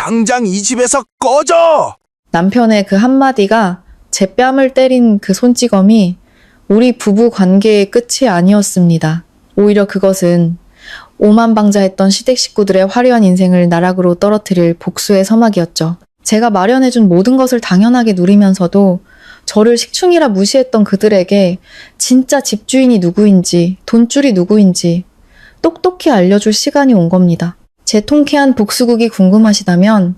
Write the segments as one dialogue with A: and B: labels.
A: 당장 이 집에서 꺼져!
B: 남편의 그 한마디가 제 뺨을 때린 그 손찌검이 우리 부부 관계의 끝이 아니었습니다. 오히려 그것은 오만방자했던 시댁 식구들의 화려한 인생을 나락으로 떨어뜨릴 복수의 서막이었죠. 제가 마련해준 모든 것을 당연하게 누리면서도 저를 식충이라 무시했던 그들에게 진짜 집주인이 누구인지, 돈줄이 누구인지 똑똑히 알려줄 시간이 온 겁니다. 제 통쾌한 복수극이 궁금하시다면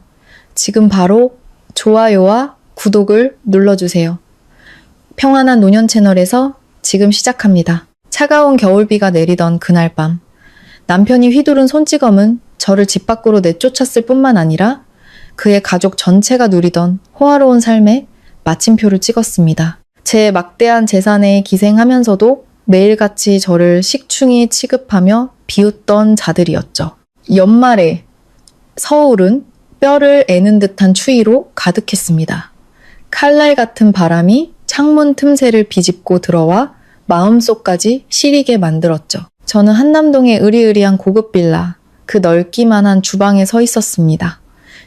B: 지금 바로 좋아요와 구독을 눌러주세요. 평안한 노년 채널에서 지금 시작합니다. 차가운 겨울비가 내리던 그날 밤, 남편이 휘두른 손찌검은 저를 집 밖으로 내쫓았을 뿐만 아니라 그의 가족 전체가 누리던 호화로운 삶에 마침표를 찍었습니다. 제 막대한 재산에 기생하면서도 매일같이 저를 식충이 취급하며 비웃던 자들이었죠. 연말에 서울은 뼈를 애는 듯한 추위로 가득했습니다. 칼날 같은 바람이 창문 틈새를 비집고 들어와 마음속까지 시리게 만들었죠. 저는 한남동의 으리으리한 고급 빌라, 그 넓기만한 주방에 서 있었습니다.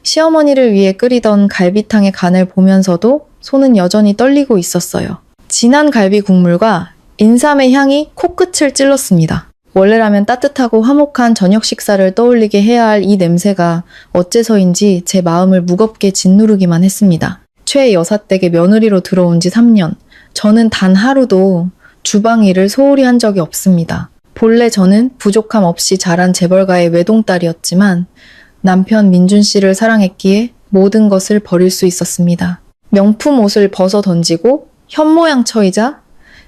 B: 시어머니를 위해 끓이던 갈비탕의 간을 보면서도 손은 여전히 떨리고 있었어요. 진한 갈비 국물과 인삼의 향이 코끝을 찔렀습니다. 원래라면 따뜻하고 화목한 저녁 식사를 떠올리게 해야 할 이 냄새가 어째서인지 제 마음을 무겁게 짓누르기만 했습니다. 최 여사댁의 며느리로 들어온 지 3년. 저는 단 하루도 주방 일을 소홀히 한 적이 없습니다. 본래 저는 부족함 없이 자란 재벌가의 외동딸이었지만 남편 민준 씨를 사랑했기에 모든 것을 버릴 수 있었습니다. 명품 옷을 벗어 던지고 현모양 처이자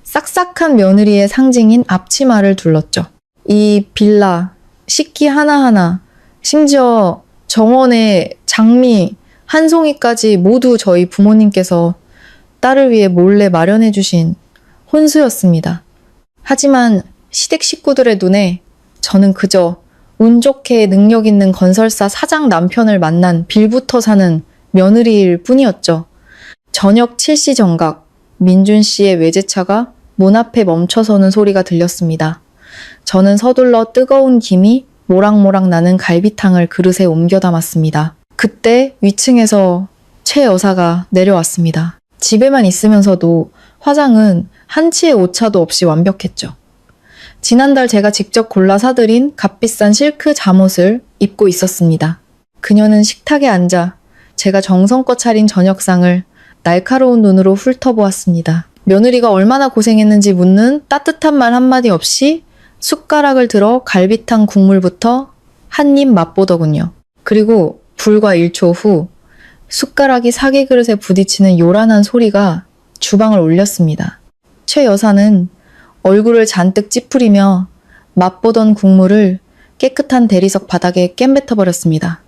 B: 싹싹한 며느리의 상징인 앞치마를 둘렀죠. 이 빌라, 식기 하나하나, 심지어 정원의 장미 한 송이까지 모두 저희 부모님께서 딸을 위해 몰래 마련해 주신 혼수였습니다. 하지만 시댁 식구들의 눈에 저는 그저 운 좋게 능력 있는 건설사 사장 남편을 만난 빌부터 사는 며느리일 뿐이었죠. 저녁 7시 정각, 민준 씨의 외제차가 문 앞에 멈춰서는 소리가 들렸습니다. 저는 서둘러 뜨거운 김이 모락모락 나는 갈비탕을 그릇에 옮겨 담았습니다. 그때 위층에서 최 여사가 내려왔습니다. 집에만 있으면서도 화장은 한치의 오차도 없이 완벽했죠. 지난달 제가 직접 골라 사들인 값비싼 실크 잠옷을 입고 있었습니다. 그녀는 식탁에 앉아 제가 정성껏 차린 저녁상을 날카로운 눈으로 훑어보았습니다. 며느리가 얼마나 고생했는지 묻는 따뜻한 말 한마디 없이 숟가락을 들어 갈비탕 국물부터 한 입 맛보더군요. 그리고 불과 1초 후 숟가락이 사기 그릇에 부딪히는 요란한 소리가 주방을 울렸습니다. 최 여사는 얼굴을 잔뜩 찌푸리며 맛보던 국물을 깨끗한 대리석 바닥에 깸뱉어버렸습니다.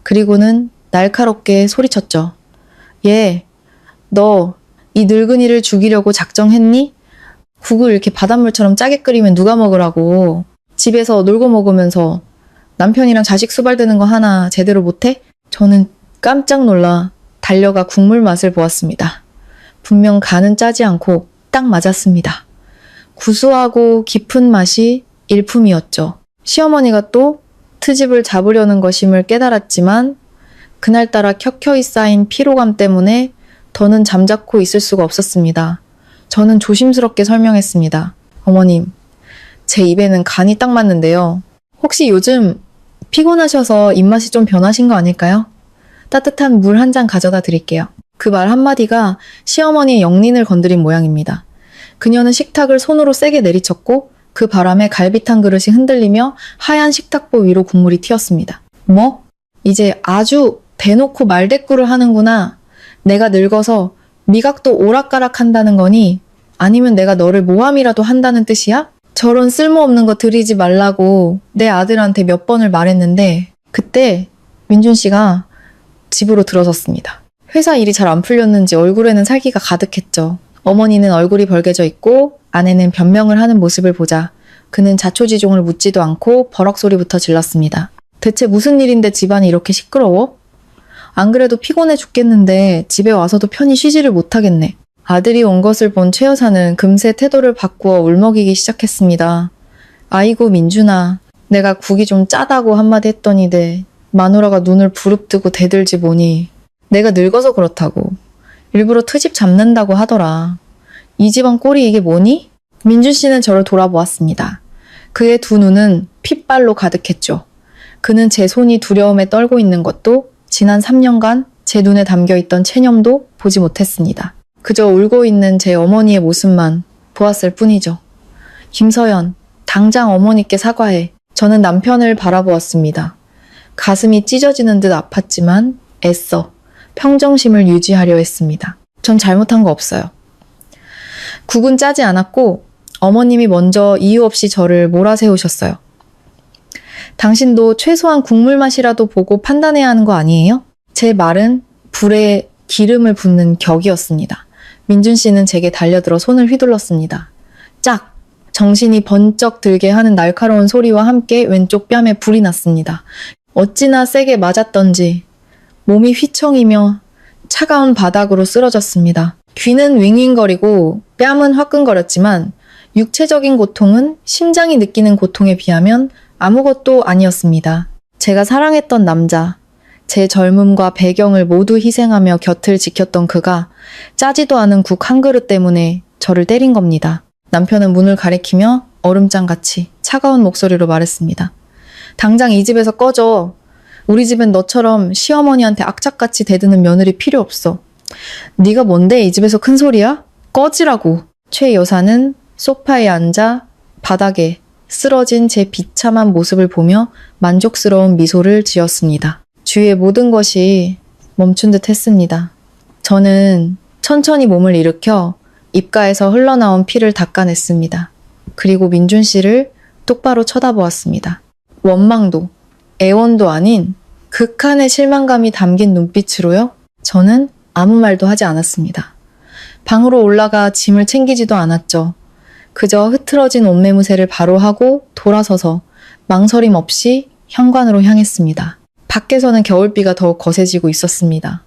B: 그리고는 날카롭게 소리쳤죠. 얘, 너 이 늙은이를 죽이려고 작정했니? 국을 이렇게 바닷물처럼 짜게 끓이면 누가 먹으라고. 집에서 놀고 먹으면서 남편이랑 자식 수발되는 거 하나 제대로 못해? 저는 깜짝 놀라 달려가 국물 맛을 보았습니다. 분명 간은 짜지 않고 딱 맞았습니다. 구수하고 깊은 맛이 일품이었죠. 시어머니가 또 트집을 잡으려는 것임을 깨달았지만 그날따라 켜켜이 쌓인 피로감 때문에 더는 잠자코 있을 수가 없었습니다. 저는 조심스럽게 설명했습니다. 어머님, 제 입에는 간이 딱 맞는데요. 혹시 요즘 피곤하셔서 입맛이 좀 변하신 거 아닐까요? 따뜻한 물 한 잔 가져다 드릴게요. 그 말 한마디가 시어머니의 영린을 건드린 모양입니다. 그녀는 식탁을 손으로 세게 내리쳤고 그 바람에 갈비탕 그릇이 흔들리며 하얀 식탁보 위로 국물이 튀었습니다. 뭐? 이제 아주 대놓고 말대꾸를 하는구나. 내가 늙어서 미각도 오락가락 한다는 거니? 아니면 내가 너를 모함이라도 한다는 뜻이야? 저런 쓸모없는 거 들이지 말라고 내 아들한테 몇 번을 말했는데 그때 민준 씨가 집으로 들어섰습니다. 회사 일이 잘 안 풀렸는지 얼굴에는 살기가 가득했죠. 어머니는 얼굴이 벌개져 있고 아내는 변명을 하는 모습을 보자 그는 자초지종을 묻지도 않고 버럭 소리부터 질렀습니다. 대체 무슨 일인데 집안이 이렇게 시끄러워? 안 그래도 피곤해 죽겠는데 집에 와서도 편히 쉬지를 못하겠네. 아들이 온 것을 본 최 여사는 금세 태도를 바꾸어 울먹이기 시작했습니다. 아이고 민준아, 내가 국이 좀 짜다고 한마디 했더니 마누라가 눈을 부릅뜨고 대들지 보니 내가 늙어서 그렇다고 일부러 트집 잡는다고 하더라. 이 집안 꼴이 이게 뭐니? 민준 씨는 저를 돌아보았습니다. 그의 두 눈은 핏발로 가득했죠. 그는 제 손이 두려움에 떨고 있는 것도 지난 3년간 제 눈에 담겨있던 체념도 보지 못했습니다. 그저 울고 있는 제 어머니의 모습만 보았을 뿐이죠. 김서연, 당장 어머니께 사과해. 저는 남편을 바라보았습니다. 가슴이 찢어지는 듯 아팠지만 애써 평정심을 유지하려 했습니다. 전 잘못한 거 없어요. 국은 짜지 않았고 어머님이 먼저 이유 없이 저를 몰아세우셨어요. 당신도 최소한 국물 맛이라도 보고 판단해야 하는 거 아니에요? 제 말은 불에 기름을 붓는 격이었습니다. 민준 씨는 제게 달려들어 손을 휘둘렀습니다. 짝! 정신이 번쩍 들게 하는 날카로운 소리와 함께 왼쪽 뺨에 불이 났습니다. 어찌나 세게 맞았던지 몸이 휘청이며 차가운 바닥으로 쓰러졌습니다. 귀는 윙윙거리고 뺨은 화끈거렸지만 육체적인 고통은 심장이 느끼는 고통에 비하면 아무것도 아니었습니다. 제가 사랑했던 남자, 제 젊음과 배경을 모두 희생하며 곁을 지켰던 그가 짜지도 않은 국 한 그릇 때문에 저를 때린 겁니다. 남편은 문을 가리키며 얼음장같이 차가운 목소리로 말했습니다. 당장 이 집에서 꺼져. 우리 집엔 너처럼 시어머니한테 악착같이 대드는 며느리 필요 없어. 네가 뭔데 이 집에서 큰 소리야? 꺼지라고. 최 여사는 소파에 앉아 바닥에 쓰러진 제 비참한 모습을 보며 만족스러운 미소를 지었습니다. 주위의 모든 것이 멈춘 듯 했습니다. 저는 천천히 몸을 일으켜 입가에서 흘러나온 피를 닦아냈습니다. 그리고 민준 씨를 똑바로 쳐다보았습니다. 원망도, 애원도 아닌 극한의 실망감이 담긴 눈빛으로요. 저는 아무 말도 하지 않았습니다. 방으로 올라가 짐을 챙기지도 않았죠. 그저 흐트러진 옷매무새를 바로 하고 돌아서서 망설임 없이 현관으로 향했습니다. 밖에서는 겨울비가 더욱 거세지고 있었습니다.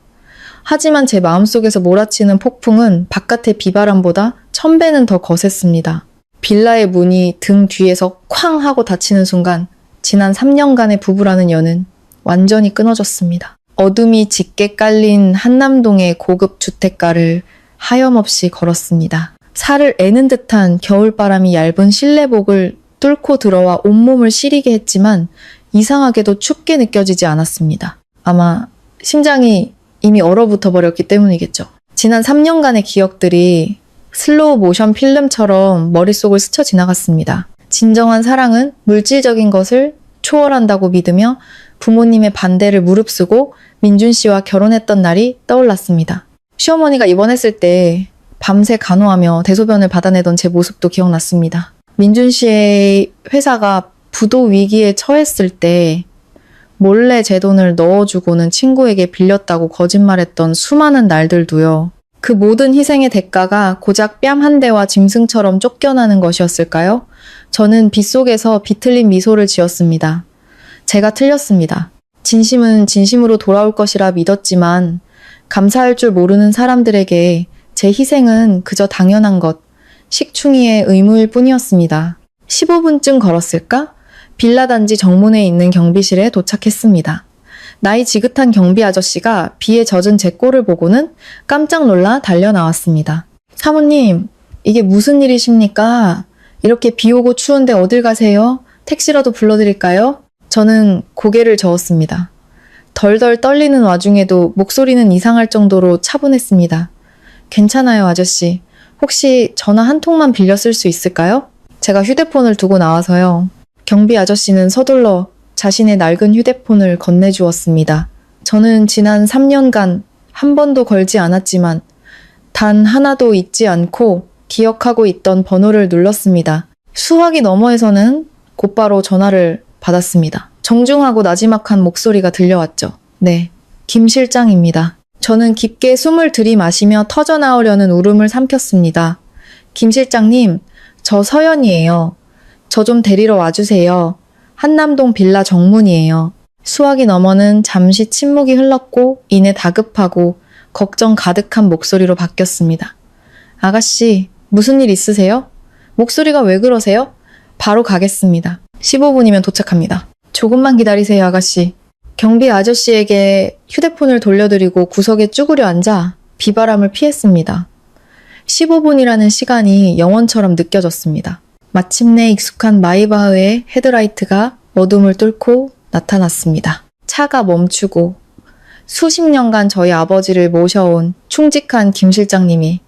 B: 하지만 제 마음속에서 몰아치는 폭풍은 바깥의 비바람보다 1000배는 더 거셌습니다. 빌라의 문이 등 뒤에서 쾅 하고 닫히는 순간 지난 3년간의 부부라는 연은 완전히 끊어졌습니다. 어둠이 짙게 깔린 한남동의 고급 주택가를 하염없이 걸었습니다. 살을 애는 듯한 겨울바람이 얇은 실내복을 뚫고 들어와 온몸을 시리게 했지만 이상하게도 춥게 느껴지지 않았습니다. 아마 심장이 이미 얼어붙어 버렸기 때문이겠죠. 지난 3년간의 기억들이 슬로우 모션 필름처럼 머릿속을 스쳐 지나갔습니다. 진정한 사랑은 물질적인 것을 초월한다고 믿으며 부모님의 반대를 무릅쓰고 민준 씨와 결혼했던 날이 떠올랐습니다. 시어머니가 입원했을 때 밤새 간호하며 대소변을 받아내던 제 모습도 기억났습니다. 민준 씨의 회사가 부도 위기에 처했을 때 몰래 제 돈을 넣어주고는 친구에게 빌렸다고 거짓말했던 수많은 날들도요. 그 모든 희생의 대가가 고작 뺨 한 대와 짐승처럼 쫓겨나는 것이었을까요? 저는 빗속에서 비틀린 미소를 지었습니다. 제가 틀렸습니다. 진심은 진심으로 돌아올 것이라 믿었지만 감사할 줄 모르는 사람들에게 제 희생은 그저 당연한 것, 식충이의 의무일 뿐이었습니다. 15분쯤 걸었을까? 빌라 단지 정문에 있는 경비실에 도착했습니다. 나이 지긋한 경비 아저씨가 비에 젖은 제 꼴을 보고는 깜짝 놀라 달려 나왔습니다. 사모님, 이게 무슨 일이십니까? 이렇게 비 오고 추운데 어딜 가세요? 택시라도 불러드릴까요? 저는 고개를 저었습니다. 덜덜 떨리는 와중에도 목소리는 이상할 정도로 차분했습니다. 괜찮아요, 아저씨. 혹시 전화 한 통만 빌려 쓸 수 있을까요? 제가 휴대폰을 두고 나와서요. 경비 아저씨는 서둘러 자신의 낡은 휴대폰을 건네주었습니다. 저는 지난 3년간 한 번도 걸지 않았지만 단 하나도 잊지 않고 기억하고 있던 번호를 눌렀습니다. 수화기 너머에서는 곧바로 전화를 받았습니다. 정중하고 나지막한 목소리가 들려왔죠. 네, 김 실장입니다. 저는 깊게 숨을 들이마시며 터져나오려는 울음을 삼켰습니다. 김 실장님, 저 서연이에요. 저 좀 데리러 와주세요. 한남동 빌라 정문이에요. 수화기 너머는 잠시 침묵이 흘렀고 이내 다급하고 걱정 가득한 목소리로 바뀌었습니다. 아가씨, 무슨 일 있으세요? 목소리가 왜 그러세요? 바로 가겠습니다. 15분이면 도착합니다. 조금만 기다리세요, 아가씨. 경비 아저씨에게 휴대폰을 돌려드리고 구석에 쭈그려 앉아 비바람을 피했습니다. 15분이라는 시간이 영원처럼 느껴졌습니다. 마침내 익숙한 마이바흐의 헤드라이트가 어둠을 뚫고 나타났습니다. 차가 멈추고 수십 년간 저희 아버지를 모셔온 충직한 김 실장님이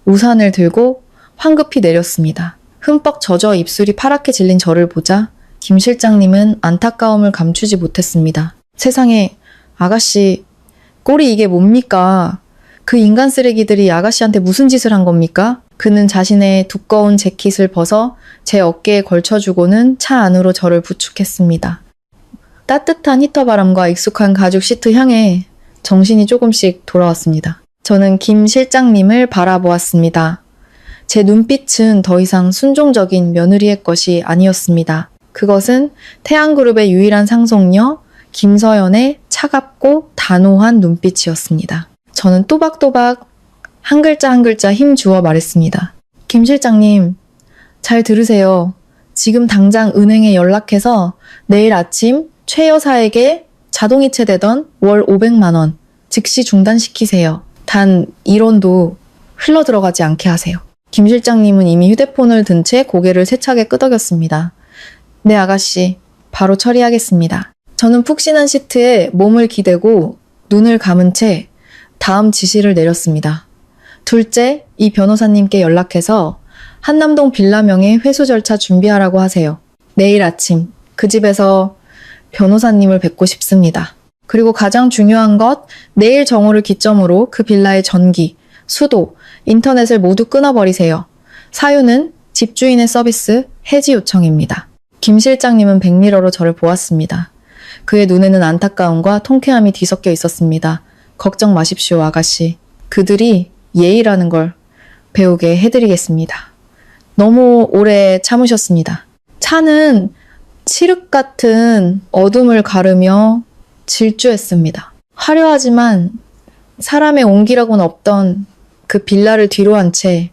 B: 우산을 들고 황급히 내렸습니다. 흠뻑 젖어 입술이 파랗게 질린 저를 보자 김 실장님은 안타까움을 감추지 못했습니다. 세상에, 아가씨, 꼴이 이게 뭡니까? 그 인간 쓰레기들이 아가씨한테 무슨 짓을 한 겁니까? 그는 자신의 두꺼운 재킷을 벗어 제 어깨에 걸쳐주고는 차 안으로 저를 부축했습니다. 따뜻한 히터 바람과 익숙한 가죽 시트 향에 정신이 조금씩 돌아왔습니다. 저는 김 실장님을 바라보았습니다. 제 눈빛은 더 이상 순종적인 며느리의 것이 아니었습니다. 그것은 태양그룹의 유일한 상속녀 김서연의 차갑고 단호한 눈빛이었습니다. 저는 또박또박 한 글자 한 글자 힘주어 말했습니다. 김 실장님, 잘 들으세요. 지금 당장 은행에 연락해서 내일 아침 최 여사에게 자동이체 되던 월 500만 원 즉시 중단시키세요. 단 1원도 흘러들어가지 않게 하세요. 김 실장님은 이미 휴대폰을 든 채 고개를 세차게 끄덕였습니다. 네, 아가씨. 바로 처리하겠습니다. 저는 푹신한 시트에 몸을 기대고 눈을 감은 채 다음 지시를 내렸습니다. 둘째, 이 변호사님께 연락해서 한남동 빌라명의 회수 절차 준비하라고 하세요. 내일 아침 그 집에서 변호사님을 뵙고 싶습니다. 그리고 가장 중요한 것, 내일 정오를 기점으로 그 빌라의 전기, 수도, 인터넷을 모두 끊어버리세요. 사유는 집주인의 서비스 해지 요청입니다. 김 실장님은 백미러로 저를 보았습니다. 그의 눈에는 안타까움과 통쾌함이 뒤섞여 있었습니다. 걱정 마십시오, 아가씨. 그들이 예의라는 걸 배우게 해드리겠습니다. 너무 오래 참으셨습니다. 차는 칠흑 같은 어둠을 가르며 질주했습니다. 화려하지만 사람의 온기라고는 없던 그 빌라를 뒤로 한 채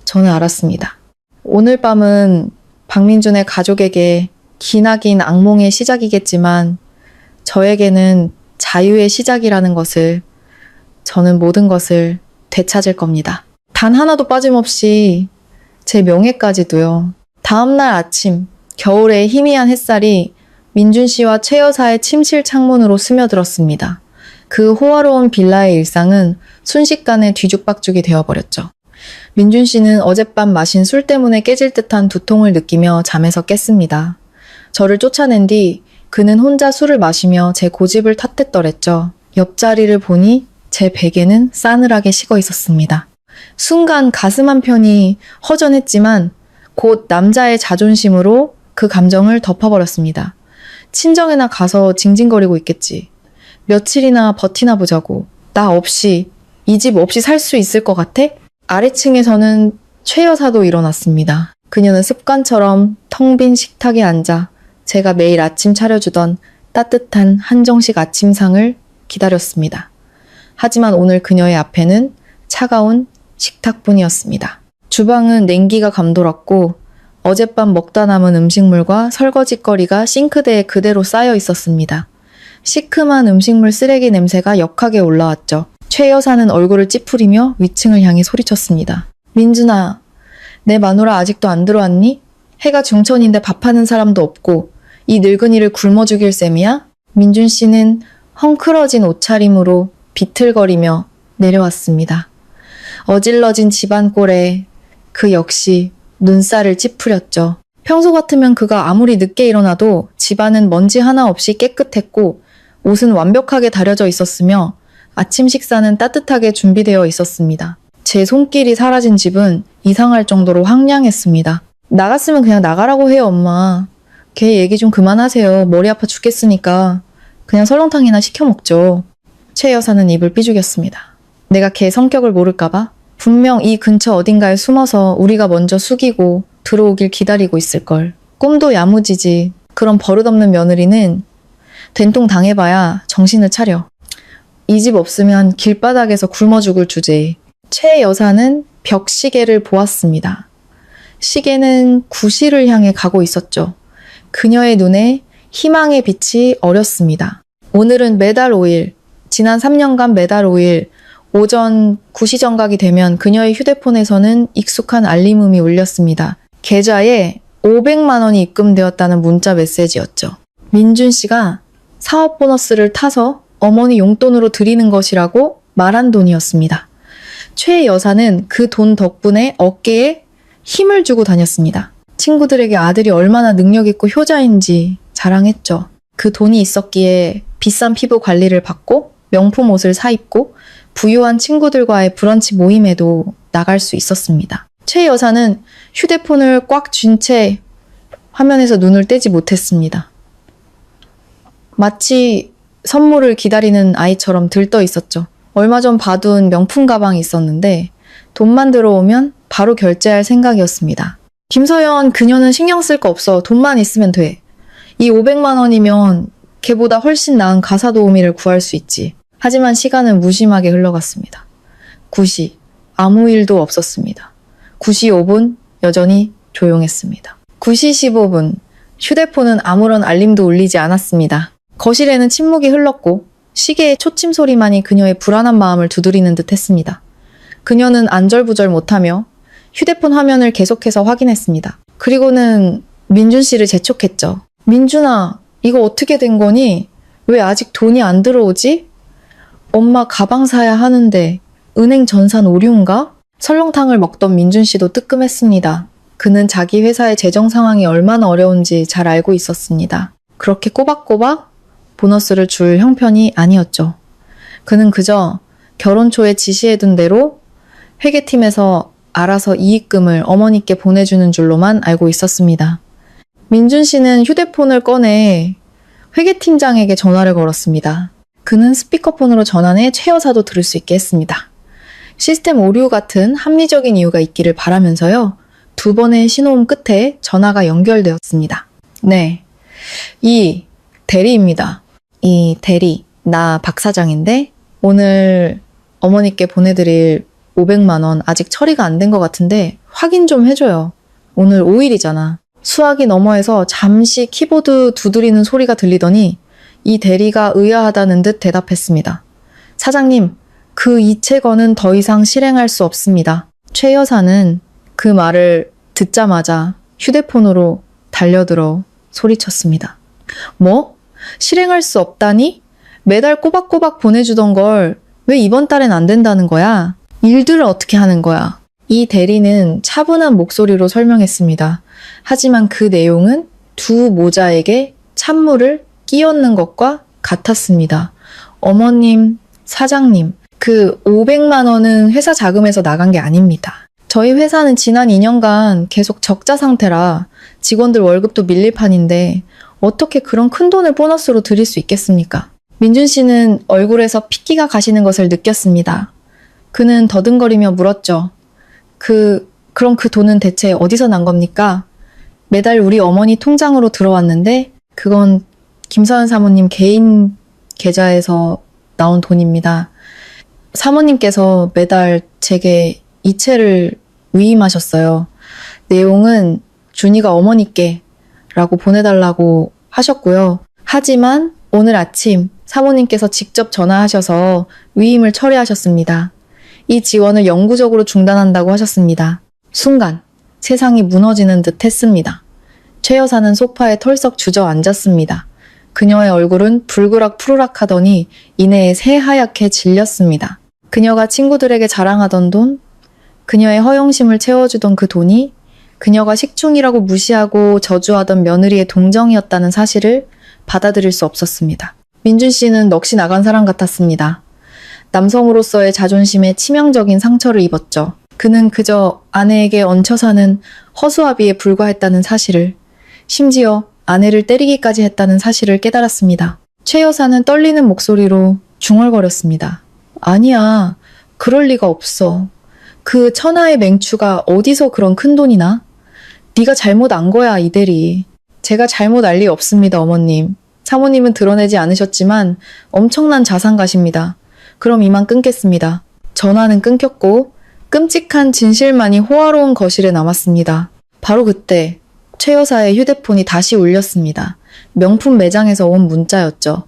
B: 저는 알았습니다. 오늘 밤은 박민준의 가족에게 기나긴 악몽의 시작이겠지만 저에게는 자유의 시작이라는 것을, 저는 모든 것을 되찾을 겁니다. 단 하나도 빠짐없이 제 명예까지도요. 다음날 아침 겨울의 희미한 햇살이 민준 씨와 최 여사의 침실 창문으로 스며들었습니다. 그 호화로운 빌라의 일상은 순식간에 뒤죽박죽이 되어버렸죠. 민준 씨는 어젯밤 마신 술 때문에 깨질 듯한 두통을 느끼며 잠에서 깼습니다. 저를 쫓아낸 뒤 그는 혼자 술을 마시며 제 고집을 탓했더랬죠. 옆자리를 보니 제 베개는 싸늘하게 식어 있었습니다. 순간 가슴 한편이 허전했지만 곧 남자의 자존심으로 그 감정을 덮어버렸습니다. 친정에나 가서 징징거리고 있겠지. 며칠이나 버티나 보자고. 나 없이, 이 집 없이 살 수 있을 것 같아? 아래층에서는 최 여사도 일어났습니다. 그녀는 습관처럼 텅 빈 식탁에 앉아 제가 매일 아침 차려주던 따뜻한 한정식 아침상을 기다렸습니다. 하지만 오늘 그녀의 앞에는 차가운 식탁뿐이었습니다. 주방은 냉기가 감돌았고 어젯밤 먹다 남은 음식물과 설거지거리가 싱크대에 그대로 쌓여 있었습니다. 시큼한 음식물 쓰레기 냄새가 역하게 올라왔죠. 최 여사는 얼굴을 찌푸리며 위층을 향해 소리쳤습니다. 민준아, 내 마누라 아직도 안 들어왔니? 해가 중천인데 밥하는 사람도 없고 이 늙은이를 굶어 죽일 셈이야? 민준 씨는 헝클어진 옷차림으로 비틀거리며 내려왔습니다. 어질러진 집안 꼴에 그 역시 눈살을 찌푸렸죠. 평소 같으면 그가 아무리 늦게 일어나도 집안은 먼지 하나 없이 깨끗했고 옷은 완벽하게 다려져 있었으며 아침 식사는 따뜻하게 준비되어 있었습니다. 제 손길이 사라진 집은 이상할 정도로 황량했습니다. 나갔으면 그냥 나가라고 해요, 엄마. 걔 얘기 좀 그만하세요. 머리 아파 죽겠으니까. 그냥 설렁탕이나 시켜 먹죠. 최 여사는 입을 삐죽였습니다. 내가 걔 성격을 모를까봐? 분명 이 근처 어딘가에 숨어서 우리가 먼저 숙이고 들어오길 기다리고 있을걸. 꿈도 야무지지. 그런 버릇없는 며느리는 된통 당해봐야 정신을 차려. 이 집 없으면 길바닥에서 굶어 죽을 주제. 최 여사는 벽시계를 보았습니다. 시계는 구실을 향해 가고 있었죠. 그녀의 눈에 희망의 빛이 어렸습니다. 오늘은 매달 5일, 지난 3년간 매달 5일, 오전 9시 정각이 되면 그녀의 휴대폰에서는 익숙한 알림음이 울렸습니다. 계좌에 500만 원이 입금되었다는 문자 메시지였죠. 민준 씨가 사업 보너스를 타서 어머니 용돈으로 드리는 것이라고 말한 돈이었습니다. 최 여사는 그 돈 덕분에 어깨에 힘을 주고 다녔습니다. 친구들에게 아들이 얼마나 능력 있고 효자인지 자랑했죠. 그 돈이 있었기에 비싼 피부 관리를 받고 명품 옷을 사 입고 부유한 친구들과의 브런치 모임에도 나갈 수 있었습니다. 최 여사는 휴대폰을 꽉 쥔 채 화면에서 눈을 떼지 못했습니다. 마치 선물을 기다리는 아이처럼 들떠 있었죠. 얼마 전 봐둔 명품 가방이 있었는데 돈만 들어오면 바로 결제할 생각이었습니다. 김서연, 그녀는 신경 쓸 거 없어. 돈만 있으면 돼. 이 500만 원이면 걔보다 훨씬 나은 가사 도우미를 구할 수 있지. 하지만 시간은 무심하게 흘러갔습니다. 9시, 아무 일도 없었습니다. 9시 5분, 여전히 조용했습니다. 9시 15분, 휴대폰은 아무런 알림도 울리지 않았습니다. 거실에는 침묵이 흘렀고 시계의 초침 소리만이 그녀의 불안한 마음을 두드리는 듯 했습니다. 그녀는 안절부절 못하며 휴대폰 화면을 계속해서 확인했습니다. 그리고는 민준 씨를 재촉했죠. 민준아, 이거 어떻게 된 거니? 왜 아직 돈이 안 들어오지? 엄마 가방 사야 하는데 은행 전산 오류인가? 설렁탕을 먹던 민준 씨도 뜨끔했습니다. 그는 자기 회사의 재정 상황이 얼마나 어려운지 잘 알고 있었습니다. 그렇게 꼬박꼬박 보너스를 줄 형편이 아니었죠. 그는 그저 결혼 초에 지시해둔 대로 회계팀에서 알아서 이익금을 어머니께 보내주는 줄로만 알고 있었습니다. 민준 씨는 휴대폰을 꺼내 회계팀장에게 전화를 걸었습니다. 그는 스피커폰으로 전환해 최 여사도 들을 수 있게 했습니다. 시스템 오류 같은 합리적인 이유가 있기를 바라면서요. 2번의 신호음 끝에 전화가 연결되었습니다. 네, 이 대리입니다. 이 대리, 나 박 사장인데 오늘 어머니께 보내드릴 500만 원 아직 처리가 안 된 것 같은데 확인 좀 해줘요. 오늘 5일이잖아. 수화기 너머에서 잠시 키보드 두드리는 소리가 들리더니 이 대리가 의아하다는 듯 대답했습니다. 사장님, 그 이체건은 더 이상 실행할 수 없습니다. 최 여사는 그 말을 듣자마자 휴대폰으로 달려들어 소리쳤습니다. 뭐? 실행할 수 없다니? 매달 꼬박꼬박 보내주던 걸 왜 이번 달엔 안 된다는 거야? 일들을 어떻게 하는 거야? 이 대리는 차분한 목소리로 설명했습니다. 하지만 그 내용은 두 모자에게 찬물을 끼얹는 것과 같았습니다. 어머님, 사장님, 그 500만 원은 회사 자금에서 나간 게 아닙니다. 저희 회사는 지난 2년간 계속 적자 상태라 직원들 월급도 밀릴 판인데 어떻게 그런 큰 돈을 보너스로 드릴 수 있겠습니까? 민준 씨는 얼굴에서 핏기가 가시는 것을 느꼈습니다. 그는 더듬거리며 물었죠. 그럼 그 돈은 대체 어디서 난 겁니까? 매달 우리 어머니 통장으로 들어왔는데 그건 김서연 사모님 개인 계좌에서 나온 돈입니다. 사모님께서 매달 제게 이체를 위임하셨어요. 내용은 준이가 어머니께 라고 보내달라고 하셨고요. 하지만 오늘 아침 사모님께서 직접 전화하셔서 위임을 철회하셨습니다. 이 지원을 영구적으로 중단한다고 하셨습니다. 순간 세상이 무너지는 듯 했습니다. 최 여사는 소파에 털썩 주저앉았습니다. 그녀의 얼굴은 불그락 푸르락 하더니 이내에 새하얗게 질렸습니다. 그녀가 친구들에게 자랑하던 돈, 그녀의 허영심을 채워주던 그 돈이 그녀가 식충이라고 무시하고 저주하던 며느리의 동정이었다는 사실을 받아들일 수 없었습니다. 민준 씨는 넋이 나간 사람 같았습니다. 남성으로서의 자존심에 치명적인 상처를 입었죠. 그는 그저 아내에게 얹혀 사는 허수아비에 불과했다는 사실을, 심지어 아내를 때리기까지 했다는 사실을 깨달았습니다. 최 여사는 떨리는 목소리로 중얼거렸습니다. 아니야, 그럴 리가 없어. 그 천하의 맹추가 어디서 그런 큰 돈이 나? 네가 잘못 안 거야, 이 대리. 제가 잘못 알 리 없습니다, 어머님. 사모님은 드러내지 않으셨지만 엄청난 자산가십니다. 그럼 이만 끊겠습니다. 전화는 끊겼고 끔찍한 진실만이 호화로운 거실에 남았습니다. 바로 그때 최 여사의 휴대폰이 다시 울렸습니다. 명품 매장에서 온 문자였죠.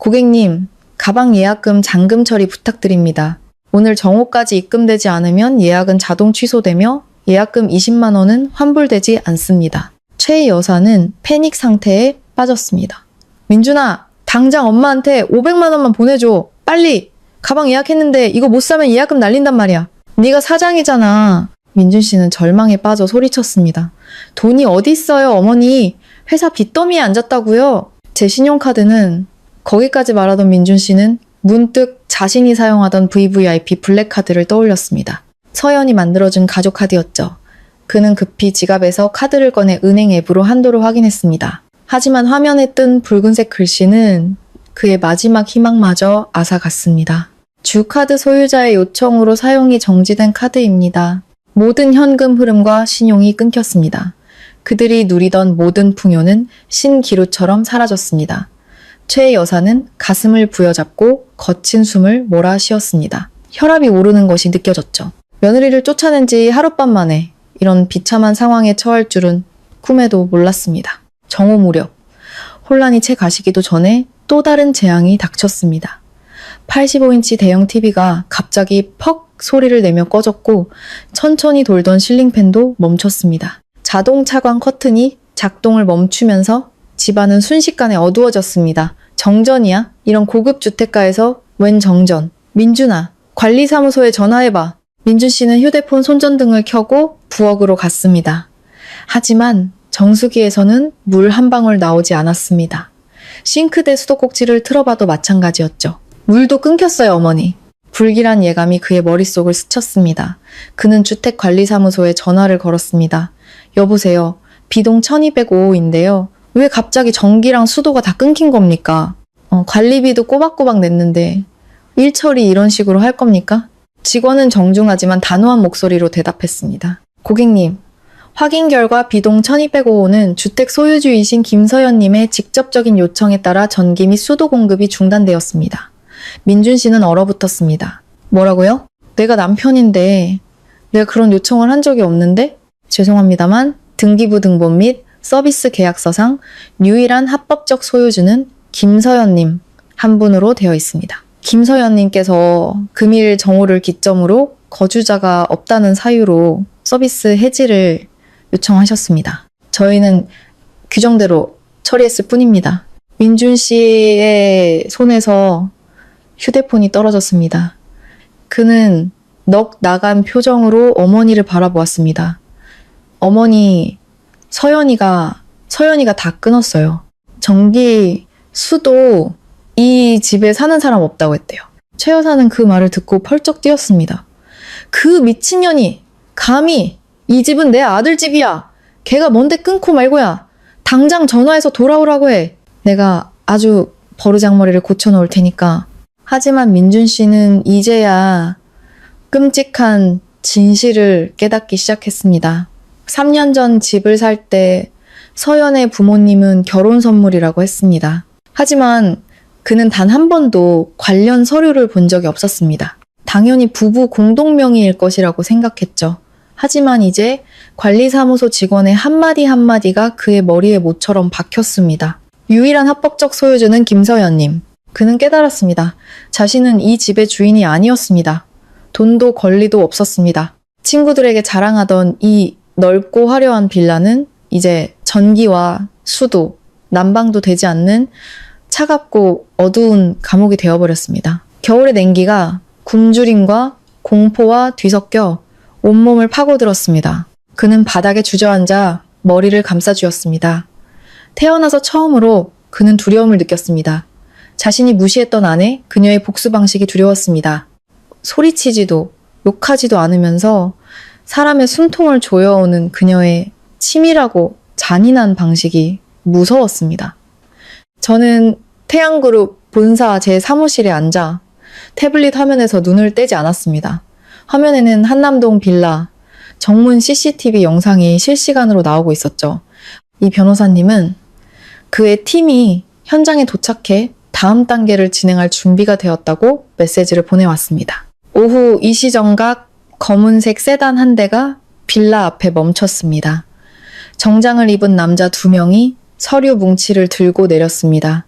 B: 고객님, 가방 예약금 잔금 처리 부탁드립니다. 오늘 정오까지 입금되지 않으면 예약은 자동 취소되며 예약금 20만 원은 환불되지 않습니다. 최 여사는 패닉 상태에 빠졌습니다. 민준아, 당장 엄마한테 500만 원만 보내줘. 빨리! 가방 예약했는데 이거 못 사면 예약금 날린단 말이야. 네가 사장이잖아. 민준 씨는 절망에 빠져 소리쳤습니다. 돈이 어디 있어요, 어머니? 회사 빚더미에 앉았다고요? 제 신용카드는 거기까지 말하던 민준 씨는 문득 자신이 사용하던 VVIP 블랙카드를 떠올렸습니다. 서연이 만들어준 가족카드였죠. 그는 급히 지갑에서 카드를 꺼내 은행 앱으로 한도를 확인했습니다. 하지만 화면에 뜬 붉은색 글씨는 그의 마지막 희망마저 앗아갔습니다. 주카드 소유자의 요청으로 사용이 정지된 카드입니다. 모든 현금 흐름과 신용이 끊겼습니다. 그들이 누리던 모든 풍요는 신기루처럼 사라졌습니다. 최 여사는 가슴을 부여잡고 거친 숨을 몰아쉬었습니다. 혈압이 오르는 것이 느껴졌죠. 며느리를 쫓아낸 지 하룻밤 만에 이런 비참한 상황에 처할 줄은 꿈에도 몰랐습니다. 정오 무렵, 혼란이 채 가시기도 전에 또 다른 재앙이 닥쳤습니다. 85인치 대형 TV가 갑자기 퍽 소리를 내며 꺼졌고 천천히 돌던 실링팬도 멈췄습니다. 자동 차광 커튼이 작동을 멈추면서 집안은 순식간에 어두워졌습니다. 정전이야? 이런 고급 주택가에서 웬 정전? 민준아, 관리사무소에 전화해봐. 민준 씨는 휴대폰 손전등을 켜고 부엌으로 갔습니다. 하지만 정수기에서는 물 한 방울 나오지 않았습니다. 싱크대 수도꼭지를 틀어봐도 마찬가지였죠. 물도 끊겼어요, 어머니. 불길한 예감이 그의 머릿속을 스쳤습니다. 그는 주택관리사무소에 전화를 걸었습니다. 여보세요. 비동 1205호인데요. 왜 갑자기 전기랑 수도가 다 끊긴 겁니까? 관리비도 꼬박꼬박 냈는데 일 처리 이런 식으로 할 겁니까? 직원은 정중하지만 단호한 목소리로 대답했습니다. 고객님, 확인 결과 비동 1205호는 주택 소유주이신 김서연님의 직접적인 요청에 따라 전기 및 수도 공급이 중단되었습니다. 민준 씨는 얼어붙었습니다. 뭐라고요? 내가 남편인데 내가 그런 요청을 한 적이 없는데? 죄송합니다만 등기부 등본 및 서비스 계약서상 유일한 합법적 소유주는 김서연님 한 분으로 되어 있습니다. 김서연님께서 금일 정오를 기점으로 거주자가 없다는 사유로 서비스 해지를 요청하셨습니다. 저희는 규정대로 처리했을 뿐입니다. 민준 씨의 손에서 휴대폰이 떨어졌습니다. 그는 넋 나간 표정으로 어머니를 바라보았습니다. 어머니, 서연이가 다 끊었어요. 전기, 수도 이 집에 사는 사람 없다고 했대요. 최 여사는 그 말을 듣고 펄쩍 뛰었습니다. 그 미친년이 감히 이 집은 내 아들 집이야. 걔가 뭔데 끊고 말고야. 당장 전화해서 돌아오라고 해. 내가 아주 버르장머리를 고쳐놓을 테니까. 하지만 민준 씨는 이제야 끔찍한 진실을 깨닫기 시작했습니다. 3년 전 집을 살 때 서연의 부모님은 결혼 선물이라고 했습니다. 하지만 그는 단 한 번도 관련 서류를 본 적이 없었습니다. 당연히 부부 공동명의일 것이라고 생각했죠. 하지만 이제 관리사무소 직원의 한마디 한마디가 그의 머리에 모처럼 박혔습니다. 유일한 합법적 소유주는 김서연님. 그는 깨달았습니다. 자신은 이 집의 주인이 아니었습니다. 돈도 권리도 없었습니다. 친구들에게 자랑하던 이 넓고 화려한 빌라는 이제 전기와 수도, 난방도 되지 않는 차갑고 어두운 감옥이 되어버렸습니다. 겨울의 냉기가 굶주림과 공포와 뒤섞여 온몸을 파고들었습니다. 그는 바닥에 주저앉아 머리를 감싸쥐었습니다. 태어나서 처음으로 그는 두려움을 느꼈습니다. 자신이 무시했던 아내, 그녀의 복수 방식이 두려웠습니다. 소리치지도 욕하지도 않으면서 사람의 숨통을 조여오는 그녀의 치밀하고 잔인한 방식이 무서웠습니다. 저는 태양그룹 본사 제 사무실에 앉아 태블릿 화면에서 눈을 떼지 않았습니다. 화면에는 한남동 빌라, 정문 CCTV 영상이 실시간으로 나오고 있었죠. 이 변호사님은 그의 팀이 현장에 도착해 다음 단계를 진행할 준비가 되었다고 메시지를 보내왔습니다. 오후 이 시정각 검은색 세단 한 대가 빌라 앞에 멈췄습니다. 정장을 입은 남자 2명이 서류 뭉치를 들고 내렸습니다.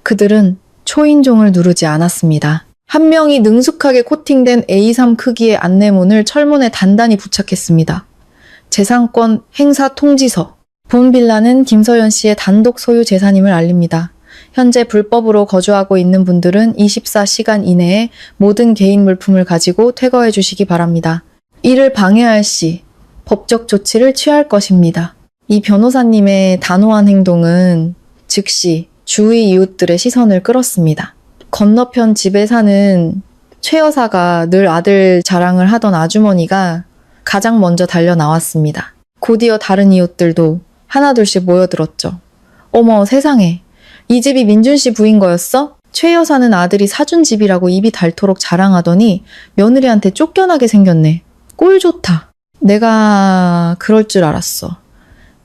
B: 그들은 초인종을 누르지 않았습니다. 한 명이 능숙하게 코팅된 A3 크기의 안내문을 철문에 단단히 부착했습니다. 재산권 행사 통지서. 본 빌라는 김서연 씨의 단독 소유 재산임을 알립니다. 현재 불법으로 거주하고 있는 분들은 24시간 이내에 모든 개인 물품을 가지고 퇴거해 주시기 바랍니다. 이를 방해할 시 법적 조치를 취할 것입니다. 이 변호사님의 단호한 행동은 즉시 주위 이웃들의 시선을 끌었습니다. 건너편 집에 사는 최 여사가 늘 아들 자랑을 하던 아주머니가 가장 먼저 달려 나왔습니다. 곧이어 다른 이웃들도 하나둘씩 모여들었죠. 어머 세상에, 이 집이 민준 씨 부인 거였어? 최 여사는 아들이 사준 집이라고 입이 닳도록 자랑하더니 며느리한테 쫓겨나게 생겼네. 꼴 좋다. 내가 그럴 줄 알았어.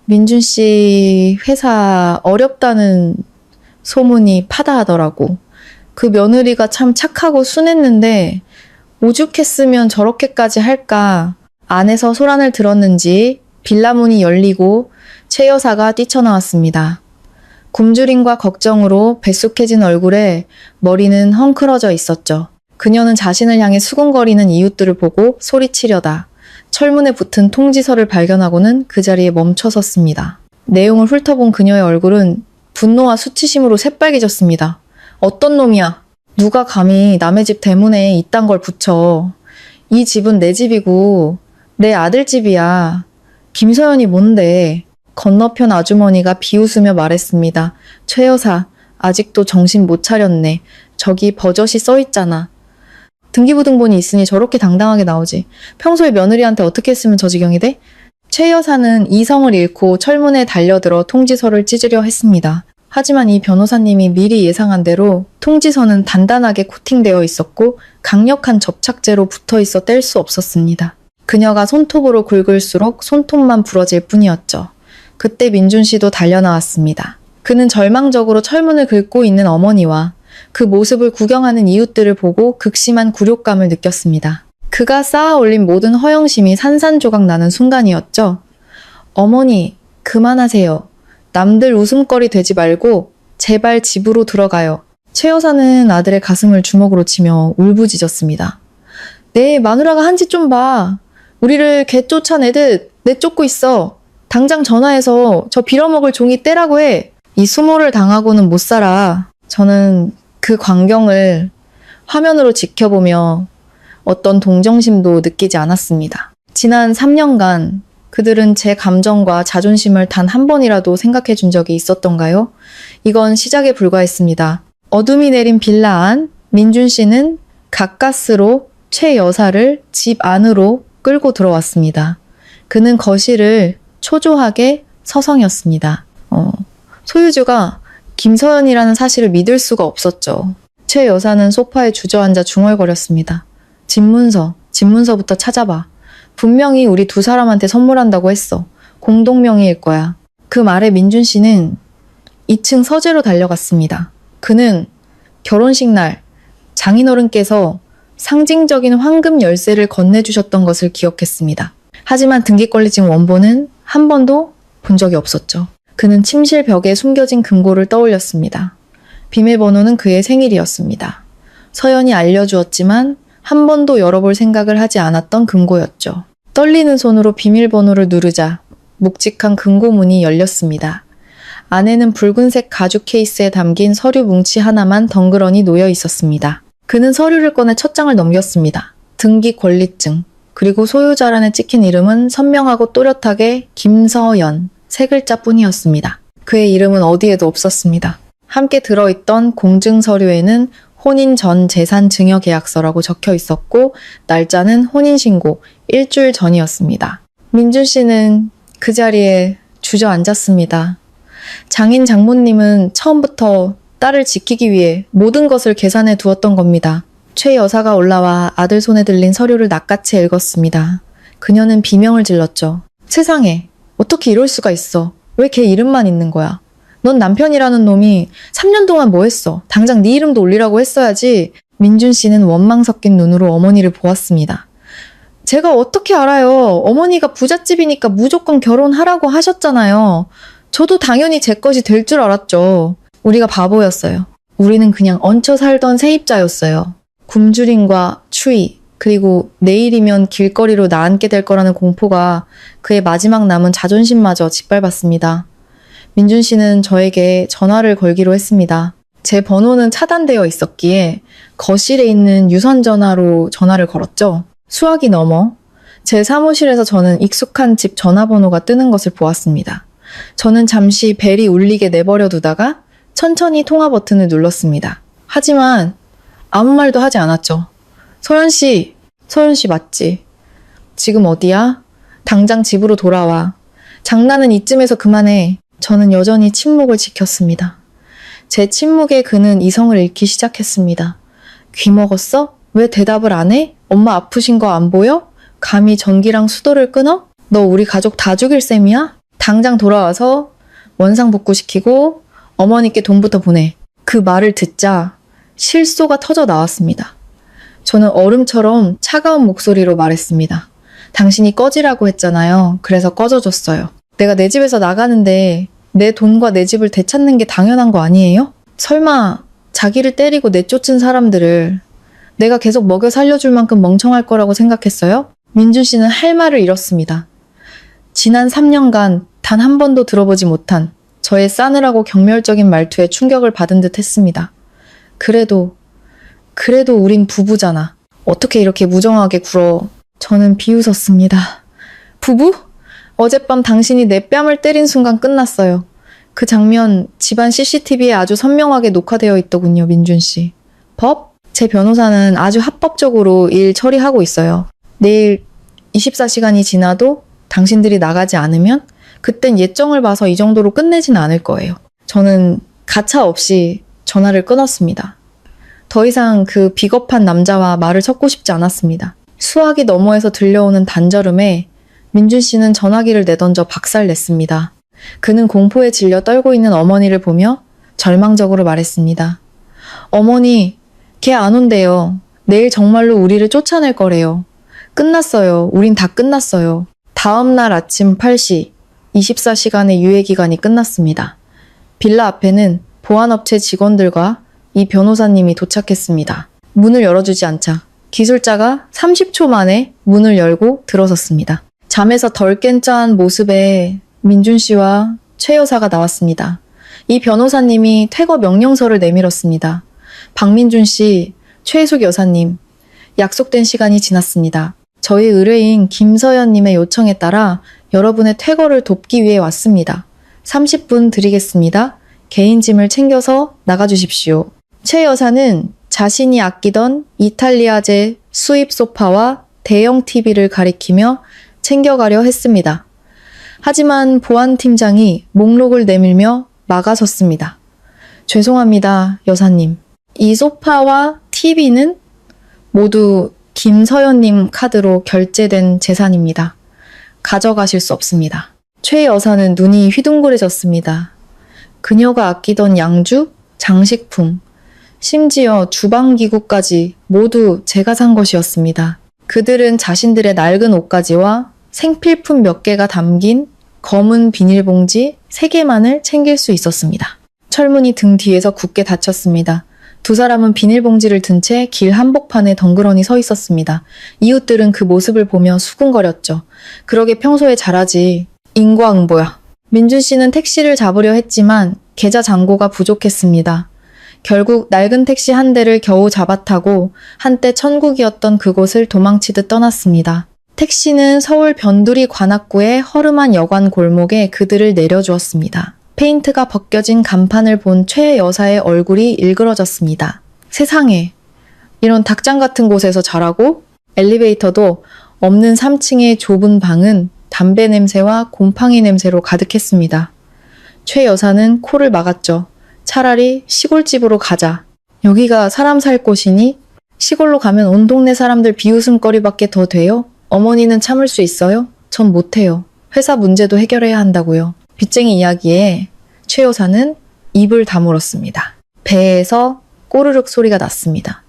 B: 민준 씨 회사 어렵다는 소문이 파다하더라고. 그 며느리가 참 착하고 순했는데 오죽했으면 저렇게까지 할까. 안에서 소란을 들었는지 빌라 문이 열리고 최 여사가 뛰쳐나왔습니다. 굶주림과 걱정으로 뱃속해진 얼굴에 머리는 헝클어져 있었죠. 그녀는 자신을 향해 수군거리는 이웃들을 보고 소리치려다 철문에 붙은 통지서를 발견하고는 그 자리에 멈춰 섰습니다. 내용을 훑어본 그녀의 얼굴은 분노와 수치심으로 새빨개졌습니다. 어떤 놈이야? 누가 감히 남의 집 대문에 이딴 걸 붙여. 이 집은 내 집이고 내 아들 집이야. 김서연이 뭔데? 건너편 아주머니가 비웃으며 말했습니다. 최 여사, 아직도 정신 못 차렸네. 저기 버젓이 써있잖아. 등기부등본이 있으니 저렇게 당당하게 나오지. 평소에 며느리한테 어떻게 했으면 저 지경이 돼? 최 여사는 이성을 잃고 철문에 달려들어 통지서를 찢으려 했습니다. 하지만 이 변호사님이 미리 예상한 대로 통지서는 단단하게 코팅되어 있었고 강력한 접착제로 붙어 있어 뗄 수 없었습니다. 그녀가 손톱으로 긁을수록 손톱만 부러질 뿐이었죠. 그때 민준 씨도 달려나왔습니다. 그는 절망적으로 철문을 긁고 있는 어머니와 그 모습을 구경하는 이웃들을 보고 극심한 굴욕감을 느꼈습니다. 그가 쌓아 올린 모든 허영심이 산산조각 나는 순간이었죠. 어머니, 그만하세요. 남들 웃음거리 되지 말고 제발 집으로 들어가요. 최 여사는 아들의 가슴을 주먹으로 치며 울부짖었습니다. 내 마누라가 한 짓 좀 봐. 우리를 개 쫓아내듯 내쫓고 있어. 당장 전화해서 저 빌어먹을 종이 떼라고 해. 이 수모를 당하고는 못 살아. 저는 그 광경을 화면으로 지켜보며 어떤 동정심도 느끼지 않았습니다. 지난 3년간 그들은 제 감정과 자존심을 단 한 번이라도 생각해 준 적이 있었던가요? 이건 시작에 불과했습니다. 어둠이 내린 빌라 안, 민준 씨는 가까스로 최 여사를 집 안으로 끌고 들어왔습니다. 그는 거실을 초조하게 서성였습니다. 소유주가 김서연이라는 사실을 믿을 수가 없었죠. 최 여사는 소파에 주저앉아 중얼거렸습니다. 집문서부터 찾아봐. 분명히 우리 두 사람한테 선물한다고 했어. 공동명의일 거야. 그 말에 민준 씨는 2층 서재로 달려갔습니다. 그는 결혼식 날 장인어른께서 상징적인 황금 열쇠를 건네주셨던 것을 기억했습니다. 하지만 등기권리증 원본은 한 번도 본 적이 없었죠. 그는 침실 벽에 숨겨진 금고를 떠올렸습니다. 비밀번호는 그의 생일이었습니다. 서연이 알려주었지만 한 번도 열어볼 생각을 하지 않았던 금고였죠. 떨리는 손으로 비밀번호를 누르자 묵직한 금고문이 열렸습니다. 안에는 붉은색 가죽 케이스에 담긴 서류 뭉치 하나만 덩그러니 놓여 있었습니다. 그는 서류를 꺼내 첫 장을 넘겼습니다. 등기 권리증, 그리고 소유자란에 찍힌 이름은 선명하고 또렷하게 김서연, 3글자뿐이었습니다. 그의 이름은 어디에도 없었습니다. 함께 들어있던 공증 서류에는 혼인 전 재산 증여 계약서라고 적혀 있었고 날짜는 혼인신고 일주일 전이었습니다. 민준 씨는 그 자리에 주저앉았습니다. 장인 장모님은 처음부터 딸을 지키기 위해 모든 것을 계산해 두었던 겁니다. 최 여사가 올라와 아들 손에 들린 서류를 낱같이 읽었습니다. 그녀는 비명을 질렀죠. 세상에, 어떻게 이럴 수가 있어. 왜 걔 이름만 있는 거야. 넌 남편이라는 놈이 3년 동안 뭐 했어. 당장 네 이름도 올리라고 했어야지. 민준 씨는 원망 섞인 눈으로 어머니를 보았습니다. 제가 어떻게 알아요. 어머니가 부잣집이니까 무조건 결혼하라고 하셨잖아요. 저도 당연히 제 것이 될 줄 알았죠. 우리가 바보였어요. 우리는 그냥 얹혀 살던 세입자였어요. 굶주림과 추위, 그리고 내일이면 길거리로 나앉게 될 거라는 공포가 그의 마지막 남은 자존심마저 짓밟았습니다. 민준 씨는 저에게 전화를 걸기로 했습니다. 제 번호는 차단되어 있었기에 거실에 있는 유선 전화로 전화를 걸었죠. 수화기 넘어 제 사무실에서 저는 익숙한 집 전화번호가 뜨는 것을 보았습니다. 저는 잠시 벨이 울리게 내버려 두다가 천천히 통화 버튼을 눌렀습니다. 하지만 아무 말도 하지 않았죠. 소연 씨 맞지? 지금 어디야? 당장 집으로 돌아와. 장난은 이쯤에서 그만해. 저는 여전히 침묵을 지켰습니다. 제 침묵에 그는 이성을 잃기 시작했습니다. 귀 먹었어? 왜 대답을 안 해? 엄마 아프신 거 안 보여? 감히 전기랑 수도를 끊어? 너 우리 가족 다 죽일 셈이야? 당장 돌아와서 원상복구시키고 어머니께 돈부터 보내. 그 말을 듣자 실소가 터져 나왔습니다. 저는 얼음처럼 차가운 목소리로 말했습니다. 당신이 꺼지라고 했잖아요. 그래서 꺼져줬어요. 내가 내 집에서 나가는데 내 돈과 내 집을 되찾는 게 당연한 거 아니에요? 설마 자기를 때리고 내쫓은 사람들을 내가 계속 먹여 살려줄 만큼 멍청할 거라고 생각했어요? 민준 씨는 할 말을 잃었습니다. 지난 3년간 단 한 번도 들어보지 못한 저의 싸늘하고 경멸적인 말투에 충격을 받은 듯 했습니다. 그래도 우린 부부잖아. 어떻게 이렇게 무정하게 굴어. 저는 비웃었습니다. 부부? 어젯밤 당신이 내 뺨을 때린 순간 끝났어요. 그 장면 집안 CCTV에 아주 선명하게 녹화되어 있더군요, 민준 씨. 법? 제 변호사는 아주 합법적으로 일 처리하고 있어요. 내일 24시간이 지나도 당신들이 나가지 않으면 그땐 예정을 봐서 이 정도로 끝내진 않을 거예요. 저는 가차 없이 전화를 끊었습니다. 더 이상 그 비겁한 남자와 말을 섞고 싶지 않았습니다. 수화기 너머에서 들려오는 단절음에 민준 씨는 전화기를 내던져 박살냈습니다. 그는 공포에 질려 떨고 있는 어머니를 보며 절망적으로 말했습니다. 어머니, 걔 안 온대요. 내일 정말로 우리를 쫓아낼 거래요. 끝났어요. 우린 다 끝났어요. 다음 날 아침 8시, 24시간의 유예기간이 끝났습니다. 빌라 앞에는 보안업체 직원들과 이 변호사님이 도착했습니다. 문을 열어주지 않자 기술자가 30초 만에 문을 열고 들어섰습니다. 잠에서 덜 깬 짠 모습에 민준 씨와 최 여사가 나왔습니다. 이 변호사님이 퇴거 명령서를 내밀었습니다. 박민준 씨, 최숙 여사님, 약속된 시간이 지났습니다. 저희 의뢰인 김서연님의 요청에 따라 여러분의 퇴거를 돕기 위해 왔습니다. 30분 드리겠습니다. 개인 짐을 챙겨서 나가주십시오. 최 여사는 자신이 아끼던 이탈리아제 수입 소파와 대형 TV를 가리키며 챙겨가려 했습니다. 하지만 보안팀장이 목록을 내밀며 막아섰습니다. 죄송합니다, 여사님. 이 소파와 TV는 모두 김서연님 카드로 결제된 재산입니다. 가져가실 수 없습니다. 최 여사는 눈이 휘둥그레졌습니다. 그녀가 아끼던 양주, 장식품, 심지어 주방기구까지 모두 제가 산 것이었습니다. 그들은 자신들의 낡은 옷가지와 생필품 몇 개가 담긴 검은 비닐봉지 3개만을 챙길 수 있었습니다. 철문이 등 뒤에서 굳게 닫혔습니다. 두 사람은 비닐봉지를 든 채 길 한복판에 덩그러니 서 있었습니다. 이웃들은 그 모습을 보며 수군거렸죠. 그러게 평소에 잘하지. 인과응보야. 민준 씨는 택시를 잡으려 했지만 계좌 잔고가 부족했습니다. 결국 낡은 택시 한 대를 겨우 잡아타고 한때 천국이었던 그곳을 도망치듯 떠났습니다. 택시는 서울 변두리 관악구의 허름한 여관 골목에 그들을 내려주었습니다. 페인트가 벗겨진 간판을 본 최 여사의 얼굴이 일그러졌습니다. 세상에, 이런 닭장 같은 곳에서 자라고? 엘리베이터도 없는 3층의 좁은 방은 담배 냄새와 곰팡이 냄새로 가득했습니다. 최 여사는 코를 막았죠. 차라리 시골집으로 가자. 여기가 사람 살 곳이니? 시골로 가면 온 동네 사람들 비웃음거리밖에 더 돼요? 어머니는 참을 수 있어요? 전 못해요. 회사 문제도 해결해야 한다고요. 빚쟁이 이야기에 최 여사는 입을 다물었습니다. 배에서 꼬르륵 소리가 났습니다.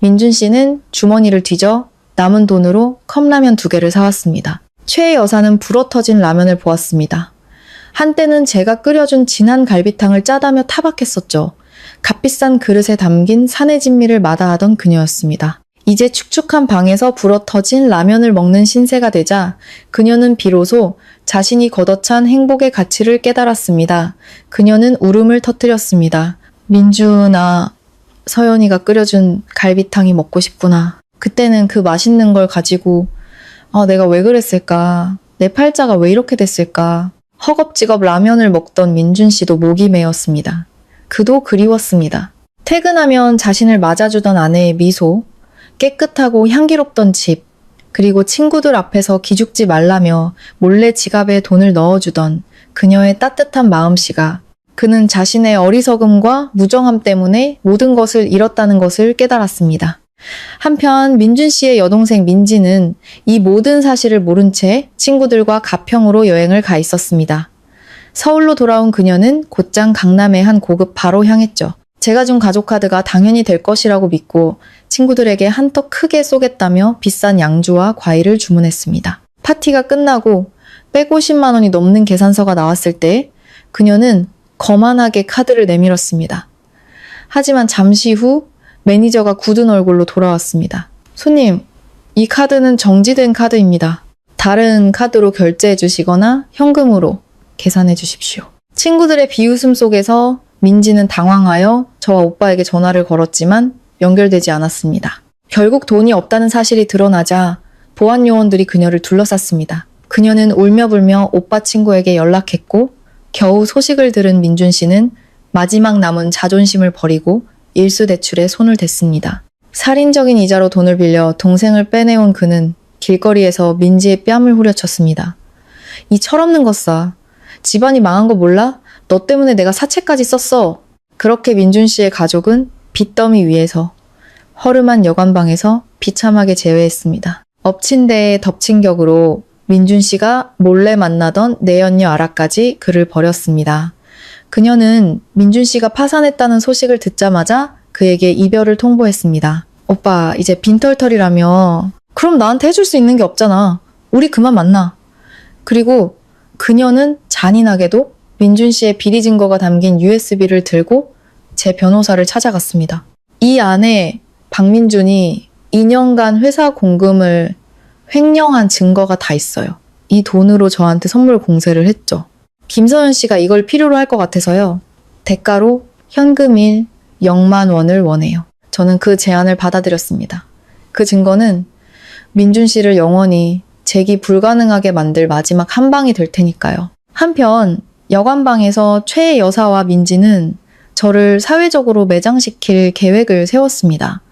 B: 민준 씨는 주머니를 뒤져 남은 돈으로 컵라면 2개를 사왔습니다. 최 여사는 불어터진 라면을 보았습니다. 한때는 제가 끓여준 진한 갈비탕을 짜다며 타박했었죠. 값비싼 그릇에 담긴 산의 진미를 마다하던 그녀였습니다. 이제 축축한 방에서 불어터진 라면을 먹는 신세가 되자 그녀는 비로소 자신이 걷어찬 행복의 가치를 깨달았습니다. 그녀는 울음을 터뜨렸습니다. 민주나 서연이가 끓여준 갈비탕이 먹고 싶구나. 그때는 그 맛있는 걸 가지고 내가 왜 그랬을까? 내 팔자가 왜 이렇게 됐을까? 허겁지겁 라면을 먹던 민준 씨도 목이 메었습니다. 그도 그리웠습니다. 퇴근하면 자신을 맞아주던 아내의 미소, 깨끗하고 향기롭던 집, 그리고 친구들 앞에서 기죽지 말라며 몰래 지갑에 돈을 넣어주던 그녀의 따뜻한 마음씨가 그는 자신의 어리석음과 무정함 때문에 모든 것을 잃었다는 것을 깨달았습니다. 한편 민준 씨의 여동생 민지는 이 모든 사실을 모른 채 친구들과 가평으로 여행을 가 있었습니다. 서울로 돌아온 그녀는 곧장 강남의 한 고급 바로 향했죠. 제가 준 가족카드가 당연히 될 것이라고 믿고 친구들에게 한턱 크게 쏘겠다며 비싼 양주와 과일을 주문했습니다. 파티가 끝나고 150만 원이 넘는 계산서가 나왔을 때 그녀는 거만하게 카드를 내밀었습니다. 하지만 잠시 후 매니저가 굳은 얼굴로 돌아왔습니다. 손님, 이 카드는 정지된 카드입니다. 다른 카드로 결제해 주시거나 현금으로 계산해 주십시오. 친구들의 비웃음 속에서 민지는 당황하여 저와 오빠에게 전화를 걸었지만 연결되지 않았습니다. 결국 돈이 없다는 사실이 드러나자 보안 요원들이 그녀를 둘러쌌습니다. 그녀는 울며불며 오빠 친구에게 연락했고 겨우 소식을 들은 민준 씨는 마지막 남은 자존심을 버리고 일수대출에 손을 댔습니다. 살인적인 이자로 돈을 빌려 동생을 빼내온 그는 길거리에서 민지의 뺨을 후려쳤습니다. 이 철없는 것사. 집안이 망한 거 몰라? 너 때문에 내가 사채까지 썼어. 그렇게 민준 씨의 가족은 빚더미 위에서 허름한 여관방에서 비참하게 재회했습니다. 엎친 데에 덮친 격으로 민준 씨가 몰래 만나던 내연녀 아라까지 그를 버렸습니다. 그녀는 민준 씨가 파산했다는 소식을 듣자마자 그에게 이별을 통보했습니다. 오빠, 이제 빈털털이라며. 그럼 나한테 해줄 수 있는 게 없잖아. 우리 그만 만나. 그리고 그녀는 잔인하게도 민준 씨의 비리 증거가 담긴 USB를 들고 제 변호사를 찾아갔습니다. 이 안에 박민준이 2년간 회사 공금을 횡령한 증거가 다 있어요. 이 돈으로 저한테 선물 공세를 했죠. 김서연 씨가 이걸 필요로 할 것 같아서요. 대가로 현금일 0만 원을 원해요. 저는 그 제안을 받아들였습니다. 그 증거는 민준 씨를 영원히 재기 불가능하게 만들 마지막 한 방이 될 테니까요. 한편 여관방에서 최 여사와 민지는 저를 사회적으로 매장시킬 계획을 세웠습니다.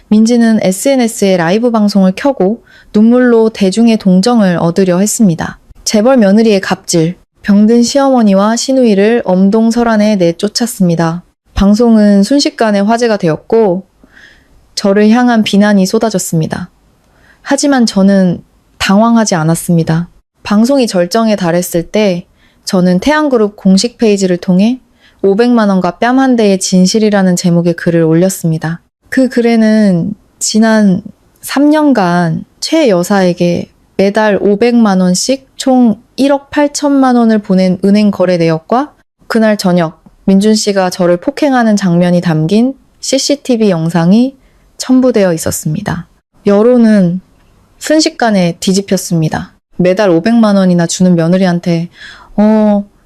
B: 민지는 SNS에 라이브 방송을 켜고 눈물로 대중의 동정을 얻으려 했습니다. 재벌 며느리의 갑질, 병든 시어머니와 시누이를 엄동설안에 내쫓았습니다. 방송은 순식간에 화제가 되었고 저를 향한 비난이 쏟아졌습니다. 하지만 저는 당황하지 않았습니다. 방송이 절정에 달했을 때 저는 태양그룹 공식 페이지를 통해 500만 원과 뺨 한 대의 진실이라는 제목의 글을 올렸습니다. 그 글에는 지난 3년간 최 여사에게 매달 500만 원씩 총 1억 8천만 원을 보낸 은행 거래 내역과 그날 저녁 민준 씨가 저를 폭행하는 장면이 담긴 CCTV 영상이 첨부되어 있었습니다. 여론은 순식간에 뒤집혔습니다. 매달 500만 원이나 주는 며느리한테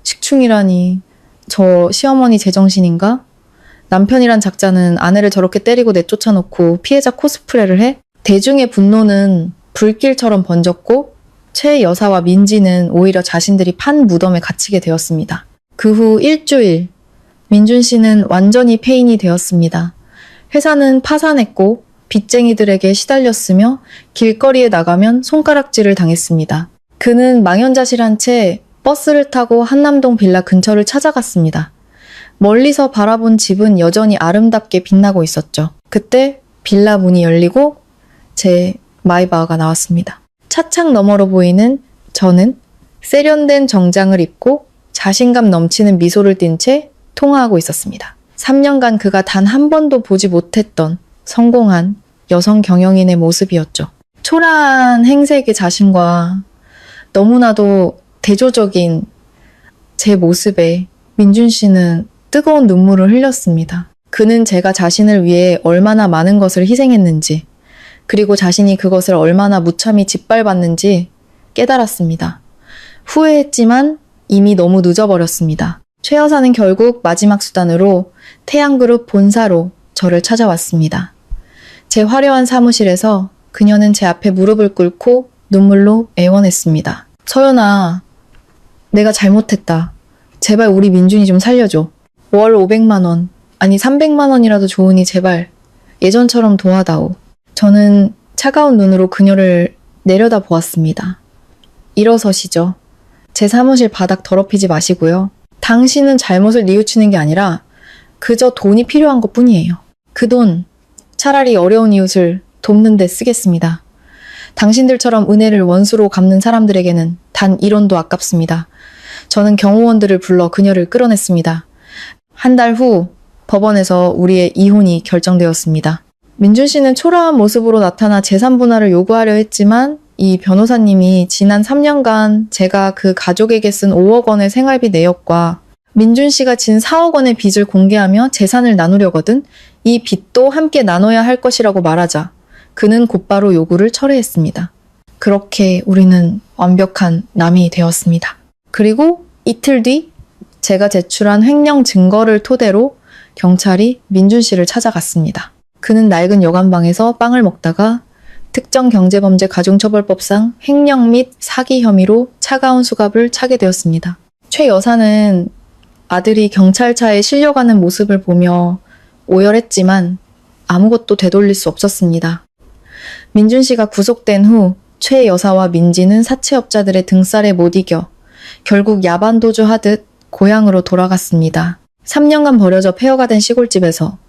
B: 식충이라니 저 시어머니 제정신인가? 남편이란 작자는 아내를 저렇게 때리고 내쫓아놓고 피해자 코스프레를 해? 대중의 분노는 불길처럼 번졌고 최 여사와 민지는 오히려 자신들이 판 무덤에 갇히게 되었습니다. 그 후 일주일 민준 씨는 완전히 폐인이 되었습니다. 회사는 파산했고 빚쟁이들에게 시달렸으며 길거리에 나가면 손가락질을 당했습니다. 그는 망연자실한 채 버스를 타고 한남동 빌라 근처를 찾아갔습니다. 멀리서 바라본 집은 여전히 아름답게 빛나고 있었죠. 그때 빌라 문이 열리고 제 마이바흐가 나왔습니다. 차창 너머로 보이는 저는 세련된 정장을 입고 자신감 넘치는 미소를 띤 채 통화하고 있었습니다. 3년간 그가 단 한 번도 보지 못했던 성공한 여성 경영인의 모습이었죠. 초라한 행색의 자신과 너무나도 대조적인 제 모습에 민준 씨는 뜨거운 눈물을 흘렸습니다. 그는 제가 자신을 위해 얼마나 많은 것을 희생했는지, 그리고 자신이 그것을 얼마나 무참히 짓밟았는지 깨달았습니다. 후회했지만 이미 너무 늦어버렸습니다. 최 여사는 결국 마지막 수단으로 태양그룹 본사로 저를 찾아왔습니다. 제 화려한 사무실에서 그녀는 제 앞에 무릎을 꿇고 눈물로 애원했습니다. 서연아, 내가 잘못했다. 제발 우리 민준이 좀 살려줘. 월 500만 원, 아니 300만 원이라도 좋으니 제발 예전처럼 도와다오. 저는 차가운 눈으로 그녀를 내려다 보았습니다. 일어서시죠. 제 사무실 바닥 더럽히지 마시고요. 당신은 잘못을 뉘우치는 게 아니라 그저 돈이 필요한 것 뿐이에요. 그 돈 차라리 어려운 이웃을 돕는 데 쓰겠습니다. 당신들처럼 은혜를 원수로 갚는 사람들에게는 단 1원도 아깝습니다. 저는 경호원들을 불러 그녀를 끌어냈습니다. 한 달 후 법원에서 우리의 이혼이 결정되었습니다. 민준 씨는 초라한 모습으로 나타나 재산 분할을 요구하려 했지만 이 변호사님이 지난 3년간 제가 그 가족에게 쓴 5억 원의 생활비 내역과 민준 씨가 진 4억 원의 빚을 공개하며 재산을 나누려거든 이 빚도 함께 나눠야 할 것이라고 말하자 그는 곧바로 요구를 철회했습니다. 그렇게 우리는 완벽한 남이 되었습니다. 그리고 이틀 뒤 제가 제출한 횡령 증거를 토대로 경찰이 민준 씨를 찾아갔습니다. 그는 낡은 여관방에서 빵을 먹다가 특정경제범죄 가중처벌법상 횡령 및 사기 혐의로 차가운 수갑을 차게 되었습니다. 최 여사는 아들이 경찰차에 실려가는 모습을 보며 오열했지만 아무것도 되돌릴 수 없었습니다. 민준 씨가 구속된 후 최 여사와 민지는 사채업자들의 등살에 못 이겨 결국 야반도주 하듯 고향으로 돌아갔습니다. 3년간 버려져 폐허가 된 시골집에서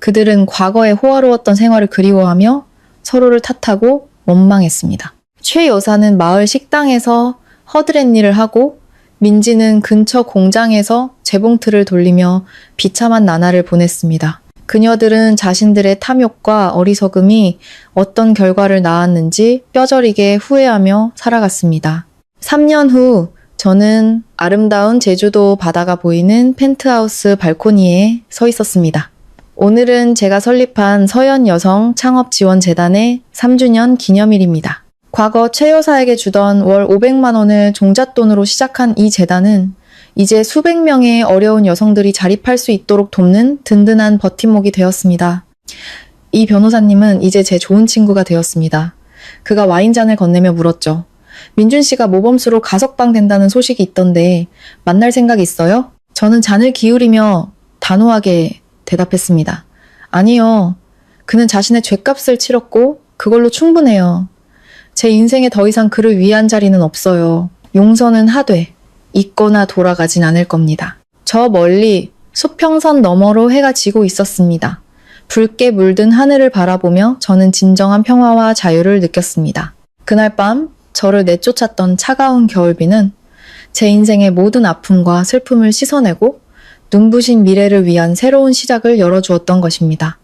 B: 그들은 과거에 호화로웠던 생활을 그리워하며 서로를 탓하고 원망했습니다. 최 여사는 마을 식당에서 허드렛 일을 하고 민지는 근처 공장에서 재봉틀을 돌리며 비참한 나날을 보냈습니다. 그녀들은 자신들의 탐욕과 어리석음이 어떤 결과를 낳았는지 뼈저리게 후회하며 살아갔습니다. 3년 후 저는 아름다운 제주도 바다가 보이는 펜트하우스 발코니에 서 있었습니다. 오늘은 제가 설립한 서연여성창업지원재단의 3주년 기념일입니다. 과거 최 여사에게 주던 월 500만 원을 종잣돈으로 시작한 이 재단은 이제 수백 명의 어려운 여성들이 자립할 수 있도록 돕는 든든한 버팀목이 되었습니다. 이 변호사님은 이제 제 좋은 친구가 되었습니다. 그가 와인잔을 건네며 물었죠. 민준 씨가 모범수로 가석방 된다는 소식이 있던데 만날 생각 있어요? 저는 잔을 기울이며 단호하게 대답했습니다. 아니요. 그는 자신의 죗값을 치렀고 그걸로 충분해요. 제 인생에 더 이상 그를 위한 자리는 없어요. 용서는 하되 있거나 돌아가진 않을 겁니다. 저 멀리 수평선 너머로 해가 지고 있었습니다. 붉게 물든 하늘을 바라보며 저는 진정한 평화와 자유를 느꼈습니다. 그날 밤 저를 내쫓았던 차가운 겨울비는 제 인생의 모든 아픔과 슬픔을 씻어내고 눈부신 미래를 위한 새로운 시작을 열어주었던 것입니다.